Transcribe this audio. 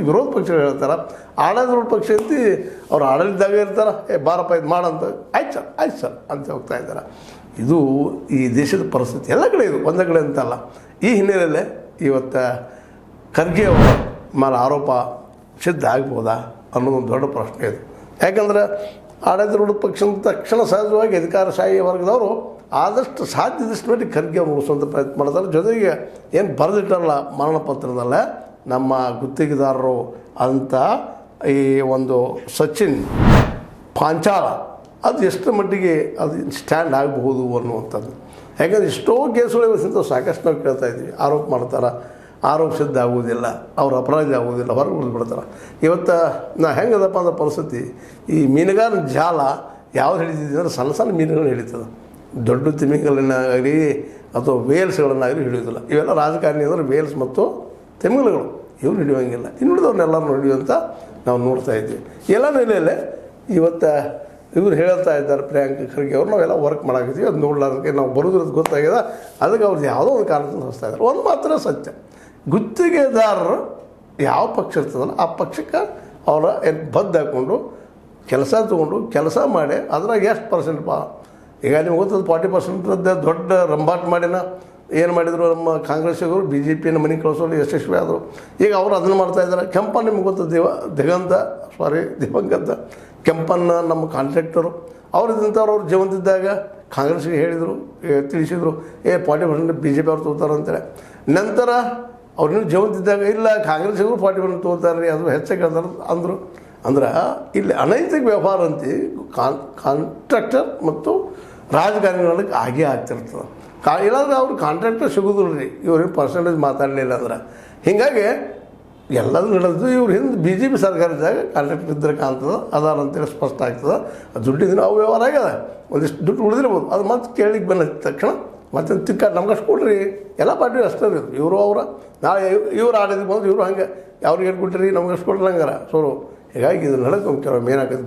ವಿರೋಧ ಪಕ್ಷಗಳು ಹೇಳ್ತಾರೆ, ಆಡಳಿತ ಪಕ್ಷ ಅಂತ ಅವ್ರು ಆಡಳಿತದಾಗ ಇರ್ತಾರೆ, ಬಾರಪ್ಪ ಇದು ಮಾಡಂತ, ಆಯ್ತು ಸರ್ ಅಂತ ಹೋಗ್ತಾ ಇದ್ದಾರೆ. ಇದು ಈ ದೇಶದ ಪರಿಸ್ಥಿತಿ ಎಲ್ಲ ಕಡೆ ಇದು, ಒಂದೇ ಕಡೆ ಅಂತಲ್ಲ. ಈ ಹಿನ್ನೆಲೆಯಲ್ಲೇ ಇವತ್ತು ಖರ್ಗೆ ಅವರ ಮೇಲೆ ಆರೋಪ ಸಿದ್ಧ ಆಗ್ಬೋದಾ ಅನ್ನೋದೊಂದು ದೊಡ್ಡ ಪ್ರಶ್ನೆ ಇದು. ಯಾಕಂದ್ರೆ ಆಡಳಿತ ಪಕ್ಷದ ತಕ್ಷಣ ಸಹಜವಾಗಿ ಅಧಿಕಾರಶಾಹಿ ವರ್ಗದವರು ಆದಷ್ಟು ಸಾಧ್ಯದಷ್ಟು ಮಟ್ಟಿಗೆ ಖರ್ಗೆ ಅವ್ರು ಉಳಿಸುವಂಥ ಪ್ರಯತ್ನ ಮಾಡ್ತಾರೆ. ಜೊತೆಗೆ ಏನು ಬರೆದಿಟ್ಟಾರಲ್ಲ ಮರಣ ಪತ್ರದಲ್ಲ, ನಮ್ಮ ಗುತ್ತಿಗೆದಾರರು ಅಂತ ಈ ಒಂದು ಸಚಿನ್ ಪಾಂಚಾಲ ಅದು ಎಷ್ಟು ಮಟ್ಟಿಗೆ ಅದು ಸ್ಟ್ಯಾಂಡ್ ಆಗಬಹುದು ಅನ್ನುವಂಥದ್ದು. ಯಾಕಂದರೆ ಎಷ್ಟೋ ಕೇಸುಗಳು ಸಾಕಷ್ಟು ನಾವು ಕೇಳ್ತಾ ಇದ್ದೀವಿ, ಆರೋಪ ಮಾಡ್ತಾರೆ, ಆರೋಪ ಸಿದ್ಧ ಆಗುವುದಿಲ್ಲ, ಅವ್ರ ಅಪರಾಧ ಆಗುವುದಿಲ್ಲ, ಹೊರಗೆ ಉಳಿದ್ಬಿಡ್ತಾರೆ. ಇವತ್ತು ನಾ ಹೆಂಗದಪ್ಪ ಅನ್ನೋ ಪರಿಸ್ಥಿತಿ, ಈ ಮೀನುಗಾರನ ಜಾಲ ಯಾವ್ದು ಹಿಡಿತಿದ್ವಿ ಅಂದರೆ ಸಣ್ಣ ಸಣ್ಣ ಮೀನುಗಳನ್ನ ಹಿಡಿತದೆ, ದೊಡ್ಡ ತಿಮಿಂಗಲನ್ನಾಗಲಿ ಅಥವಾ ವೇಲ್ಸ್ಗಳನ್ನಾಗಲಿ ಹಿಡಿಯೋದಿಲ್ಲ. ಇವೆಲ್ಲ ರಾಜಕಾರಣಿ ಅಂದರೆ ವೇಲ್ಸ್ ಮತ್ತು ತಿಮಿಂಗಲಗಳು ಇವ್ರು ಹಿಡಿಯೋಂಗಿಲ್ಲ, ಇನ್ನುಳಿದವ್ರನ್ನೆಲ್ಲರೂ ಹಿಡಿಯುವಂಥ ನಾವು ನೋಡ್ತಾ ಇದ್ವಿ. ಎಲ್ಲ ನೆಲೆಯಲ್ಲೇ ಇವತ್ತು ಇವ್ರು ಹೇಳ್ತಾ ಇದ್ದಾರೆ ಪ್ರಿಯಾಂಕ ಖರ್ಗೆ ಅವ್ರು, ನಾವೆಲ್ಲ ವರ್ಕ್ ಮಾಡಾಕಿದ್ವಿ, ಅದು ನೋಡ್ಲಾರ್ದಕ್ಕೆ ನಾವು ಬರೋದ್ರದ್ದು ಗೊತ್ತಾಗ್ಯದ, ಅದಕ್ಕೆ ಅವ್ರದ್ದು ಯಾವುದೋ ಒಂದು ಕಾರಣದಿಂದ ಹೊಸ್ತಾ ಇದ್ದಾರೆ. ಒಂದು ಮಾತ್ರ ಸತ್ಯ, ಗುತ್ತಿಗೆದಾರರು ಯಾವ ಪಕ್ಷ ಇರ್ತದಲ್ಲ ಆ ಪಕ್ಷಕ್ಕೆ ಅವರ ಬದ್ಧ ಹಾಕ್ಕೊಂಡು ಕೆಲಸ ತೊಗೊಂಡು ಕೆಲಸ ಮಾಡಿ ಅದ್ರಾಗ ಎಷ್ಟು ಪರ್ಸೆಂಟ್ ಈಗ ನಿಮ್ಗೆ ಗೊತ್ತದ 40% ದೊಡ್ಡ ರಂಬಾಟ್ ಮಾಡಿನ ಏನು ಮಾಡಿದರು ನಮ್ಮ ಕಾಂಗ್ರೆಸ್ಸಿಗರು, ಬಿ ಜೆ ಪಿಯನ್ನು ಮನೆ ಕಳಿಸೋರು ಯಶಸ್ವಿ ಆದರು. ಈಗ ಅವರು ಅದನ್ನು ಮಾಡ್ತಾಯಿದ್ದಾರೆ. ಕೆಂಪನ್ ನಿಮ್ಗೆ ಗೊತ್ತದ ದಿವಂಗತ ಕೆಂಪನ್ನ ನಮ್ಮ ಕಾಂಟ್ರಾಕ್ಟರು ಅವ್ರದಿಂಥವ್ರು ಅವ್ರು ಜೀವಂತಿದ್ದಾಗ ಕಾಂಗ್ರೆಸ್ಗೆ ಹೇಳಿದರು, ತಿಳಿಸಿದರು 40% ಬಿ ಜೆ ಪಿ ಅವ್ರು ತೊಗೋತಾರೆ ಅಂತೇಳಿ. ನಂತರ ಅವ್ರನ್ನೂ ಜೀವಂತಿದ್ದಾಗ ಇಲ್ಲ ಕಾಂಗ್ರೆಸ್ಸಿಗರು 40% ತೊಗೋತಾರೆ ರೀ, ಅದು ಹೆಚ್ಚಾಗಿ ಅಂದರು. ಅಂದ್ರೆ ಇಲ್ಲಿ ಅನೈತಿಕ ವ್ಯವಹಾರ ಅಂತ ಕಾಂಟ್ರಾಕ್ಟರ್ ಮತ್ತು ರಾಜಕಾರಣಿಗಳಿಗೆ ಆಗೇ ಆಗ್ತಿರ್ತದೆ. ಇಲ್ಲಾಂದ್ರೆ ಅವ್ರು ಕಾಂಟ್ರಾಕ್ಟರ್ ಸಿಗೋದಿಲ್ಲ ರೀ, ಇವ್ರೇನು ಪರ್ಸೆಂಟೇಜ್ ಮಾತಾಡಲಿಲ್ಲ ಅಂದ್ರೆ. ಹೀಗಾಗಿ ಎಲ್ಲದೂ ನಡೆದು ಇವ್ರು ಹಿಂದೆ ಬಿ ಜೆ ಪಿ ಸರ್ಕಾರ ಇದ್ದಾಗ ಕಾಂಟ್ರಾಕ್ಟರ್ ಇದ್ದರೆ ಕಾಣ್ತದೆ, ಅದಾರ ಅಂತೇಳಿ ಸ್ಪಷ್ಟ ಆಗ್ತದೆ. ಅದು ದುಡ್ಡಿನ ಅವು ವ್ಯವಹಾರ ಆಗ್ಯದ, ಒಂದಿಷ್ಟು ದುಡ್ಡು ಉಳಿದಿರ್ಬೋದು, ಅದು ಮತ್ತೆ ಕೇಳಿಗೆ ಬಂದ ತಕ್ಷಣ ಮತ್ತೆ ತಿಕ್ಕ ನಮ್ಗೆ ಅಷ್ಟು ಕೊಡ್ರಿ, ಎಲ್ಲ ಪಾರ್ಟಿ ಅಷ್ಟೇ ರೀ, ಇವರು ಅವರ ನಾಳೆ ಇವ್ರು ಆಡೋದಕ್ಕೆ ಬಂದ್ರೆ ಇವರು ಹಂಗೆ ಅವ್ರಿಗೆ ಏನು ಕೊಟ್ಟಿರಿ ನಮ್ಗೆ ಅಷ್ಟು ಕೊಡ್ರಿ ಹಂಗಾರ ಸೋರು. ಹೀಗಾಗಿ ಇದು ನಡೆದು ಕೆಲವು ಮೇನಾಗ್ತದೆ.